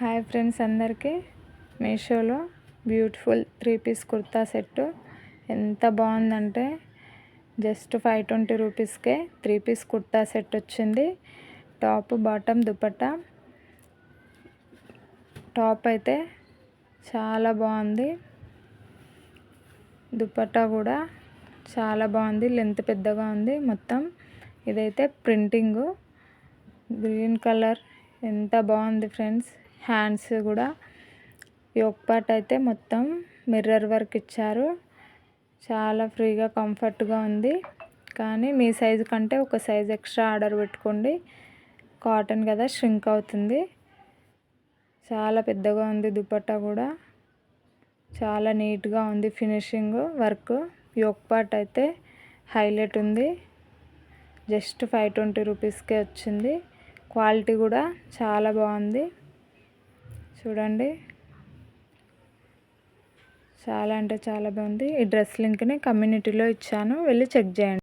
Hi friends, అందరికీ మీషోలో beautiful 3 piece kurta set ఎంత బాగుందంటే జస్ట్ 520 రూపీస్కే 3 పీస్ కుర్తా సెట్ వచ్చింది. Top bottom dupatta. టాప్ అయితే చాలా బాగుంది, దుపట్టా కూడా చాలా బాగుంది, లెంత్ పెద్దగా ఉంది. మొత్తం ఇదైతే ప్రింటింగ్ గ్రీన్ కలర్ ఎంత బాగుంది ఫ్రెండ్స్. హ్యాండ్స్ కూడా యోక్ పార్ట్ అయితే మొత్తం మిర్రర్ వర్క్ ఇచ్చారు. చాలా ఫ్రీగా కంఫర్ట్గా ఉంది. కానీ మీ సైజు కంటే ఒక సైజ్ ఎక్స్ట్రా ఆర్డర్ పెట్టుకోండి. కాటన్ కదా, ష్రింక్ అవుతుంది. చాలా పెద్దగా ఉంది. దుపట్టా కూడా చాలా నీట్గా ఉంది. ఫినిషింగ్ వర్క్ యోక్ పార్ట్ అయితే హైలైట్ ఉంది. జస్ట్ 520 రూపీస్కే వచ్చింది. క్వాలిటీ కూడా చాలా బాగుంది. చూడండి, చాలా అంటే చాలా బాగుంది. ఈ డ్రెస్ లింక్ని కమ్యూనిటీలో ఇచ్చాను, వెళ్ళి చెక్ చేయండి.